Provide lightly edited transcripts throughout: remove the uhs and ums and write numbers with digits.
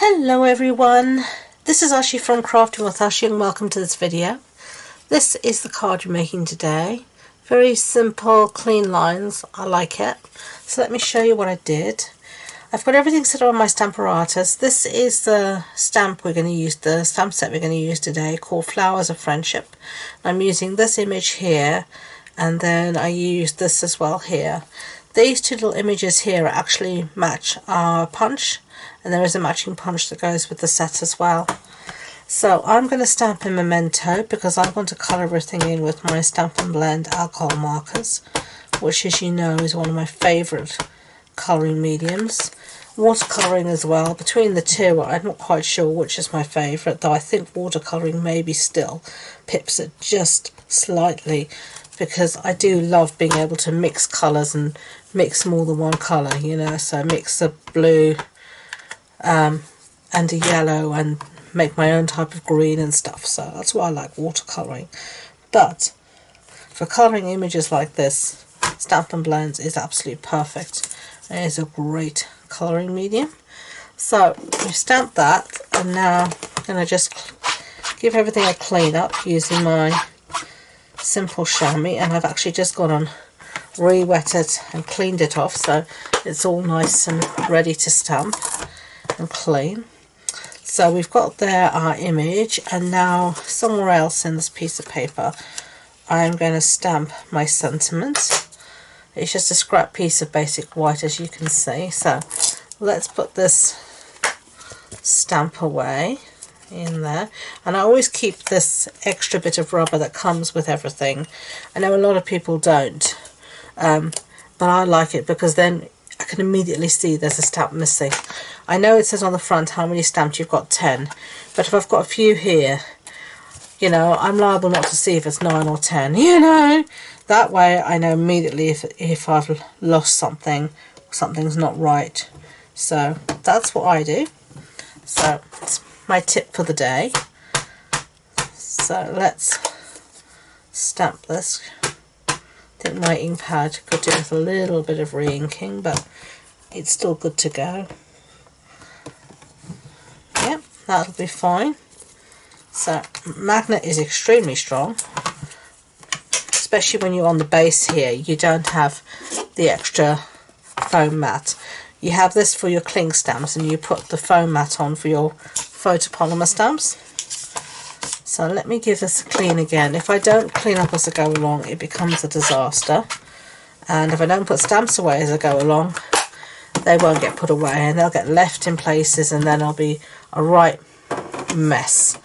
Hello everyone, this is Ashee from Crafting with Ashee and welcome to this video. This is the card we're making today. Very simple, clean lines, I like it. So let me show you what I did. I've got everything set up on my Stamparatus. This is the stamp we're going to use, the stamp set we're going to use today called Flowers of Friendship. I'm using this image here and then I used this as well here. These two little images here actually match our punch, and there is a matching punch that goes with the set as well. So I'm going to stamp in Memento because I want to colour everything in with my Stampin' Blend alcohol markers, which, as you know, is one of my favourite colouring mediums. Watercolouring as well. Between the two, I'm not quite sure which is my favourite, though I think watercolouring maybe still pips it just slightly, because I do love being able to mix colours and mix more than one colour, you know, so mix a blue and a yellow and make my own type of green and stuff. So that's why I like watercolouring. But for colouring images like this, Stampin' Blends is absolutely perfect. It is a great colouring medium. So we've stamped that, and now I'm going to just give everything a clean up using my simple chamois, and I've actually just gone on re-wet it and cleaned it off, so it's all nice and ready to stamp and clean. So we've got there our image, and now somewhere else in this piece of paper I'm going to stamp my sentiment. It's just a scrap piece of basic white, as you can see. So let's put this stamp away in there, and I always keep this extra bit of rubber that comes with everything. I know a lot of people don't, but I like it because then I can immediately see there's a stamp missing. I know it says on the front how many stamps you've got, 10, but if I've got a few here, you know, I'm liable not to see if it's 9 or 10, you know. That way I know immediately if I've lost something, something's not right. So that's what I do. So it's my tip for the day. So let's stamp this. I think my ink pad could do with a little bit of re-inking, but it's still good to go. Yep, that'll be fine. So magnet is extremely strong, especially when you're on the base here. You don't have the extra foam mat. You have this for your cling stamps, and you put the foam mat on for your photopolymer stamps. So let me give this a clean again. If I don't clean up as I go along, it becomes a disaster. And if I don't put stamps away as I go along, they won't get put away, and they'll get left in places, and then it'll be a right mess.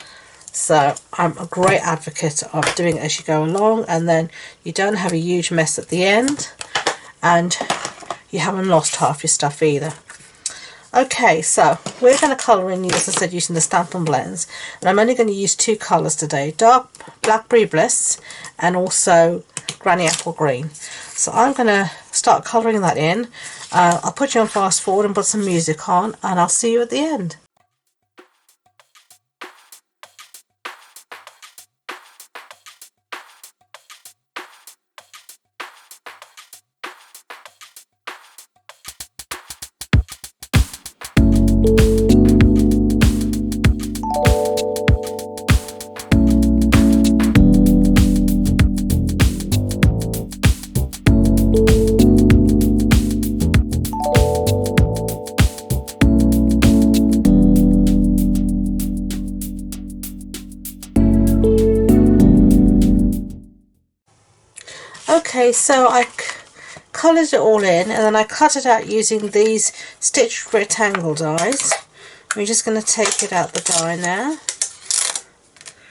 So I'm a great advocate of doing it as you go along, and then you don't have a huge mess at the end, and you haven't lost half your stuff either. Okay, so we're going to colour in, as I said, using the Stampin' Blends, and I'm only going to use two colours today, dark Blackberry Bliss and also Granny Apple Green. So I'm going to start colouring that in. I'll put you on fast forward and put some music on, and I'll see you at the end. Okay, so I coloured it all in, and then I cut it out using these stitched rectangle dies. I'm just going to take it out the die now,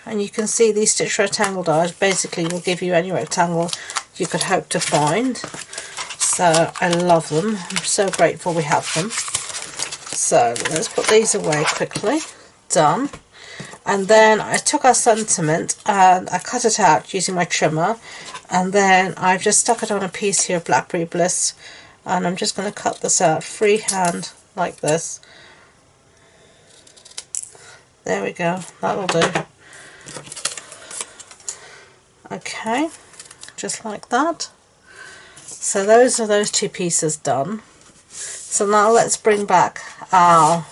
and you can see these stitched rectangle dies basically will give you any rectangle you could hope to find. So I love them. I'm so grateful we have them. So let's put these away quickly. Done. And then I took our sentiment and I cut it out using my trimmer, and then I've just stuck it on a piece here of Blackberry Bliss, and I'm just going to cut this out freehand like this. There we go, that'll do. Okay, just like that. So those are those two pieces done. So now let's bring back our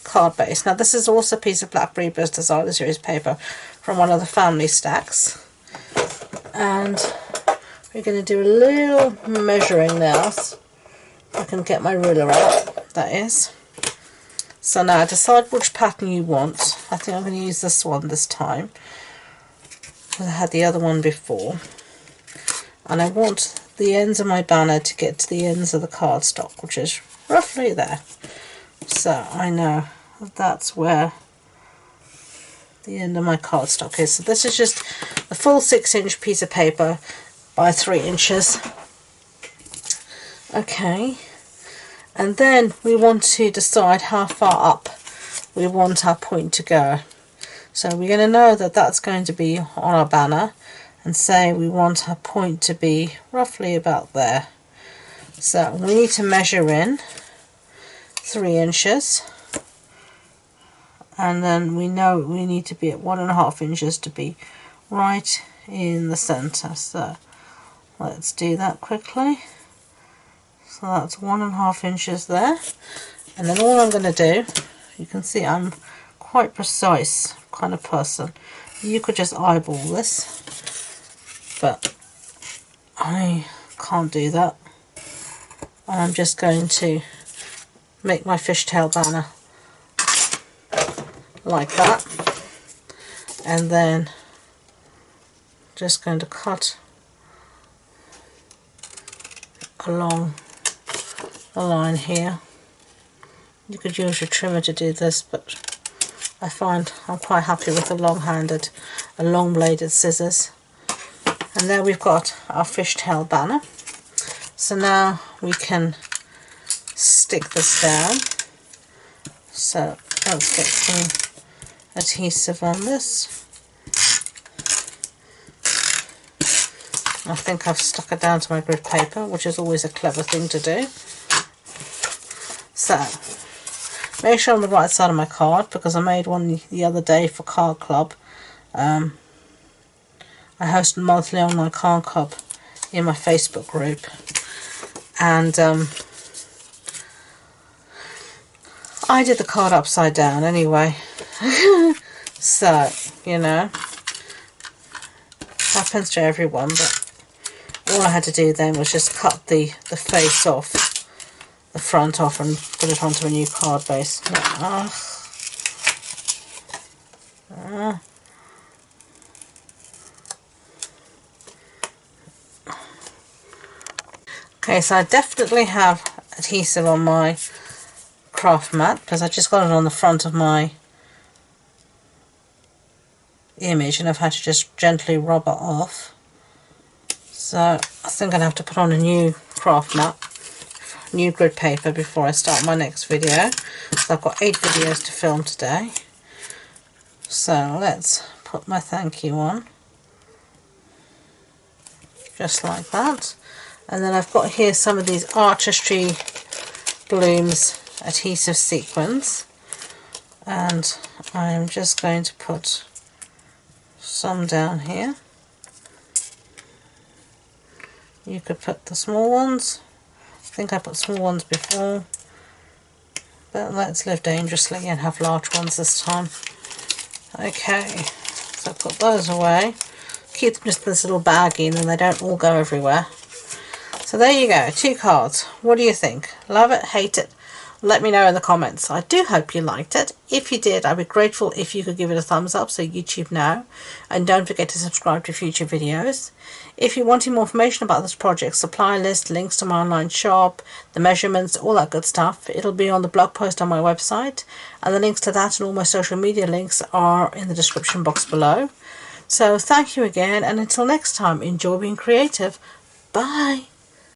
card base. Now this is also a piece of Blackberry Buzz Designer Series paper from one of the family stacks, and we're going to do a little measuring now. So I can get my ruler out, that is. So now decide which pattern you want. I think I'm going to use this one this time, because I had the other one before, and I want the ends of my banner to get to the ends of the cardstock, which is roughly there. So I know that's where the end of my cardstock is. So this is just a full 6-inch piece of paper by 3 inches. Okay, and then we want to decide how far up we want our point to go. So we're going to know that that's going to be on our banner, and say we want our point to be roughly about there. So we need to measure in 3 inches, and then we know we need to be at 1.5 inches to be right in the center. So let's do that quickly. So that's 1.5 inches there, and then all I'm going to do, you can see I'm quite precise kind of person. You could just eyeball this, but I can't do that. I'm just going to make my fishtail banner like that, and then just going to cut along the line here. You could use your trimmer to do this, but I find I'm quite happy with the long-handed and long-bladed scissors. And there we've got our fishtail banner. So now we can stick this down. So let's get some adhesive on this. I think I've stuck it down to my grid paper, which is always a clever thing to do. So make sure I'm on the right side of my card, because I made one the other day for Card Club. I host a monthly online card club in my Facebook group, and I did the card upside down anyway. So, you know, happens to everyone, but all I had to do then was just cut the face off, the front off, and put it onto a new card base. Okay, so I definitely have adhesive on my craft mat, because I just got it on the front of my image and I've had to just gently rub it off. So I think I'm going to have to put on a new craft mat, new grid paper, before I start my next video. So I've got 8 videos to film today. So let's put my thank you on, just like that. And then I've got here some of these Artistry Blooms adhesive sequins, and I'm just going to put some down here. You could put the small ones. I think I put small ones before, but let's live dangerously and have large ones this time. Okay, so put those away. Keep them just in this little baggie, and then they don't all go everywhere. So there you go, 2 cards. What do you think? Love it? Hate it? Let me know in the comments. I do hope you liked it. If you did, I'd be grateful if you could give it a thumbs up so YouTube know. And don't forget to subscribe to future videos. If you're wanting more information about this project, supply list, links to my online shop, the measurements, all that good stuff, it'll be on the blog post on my website. And the links to that and all my social media links are in the description box below. So thank you again, and until next time, enjoy being creative. Bye.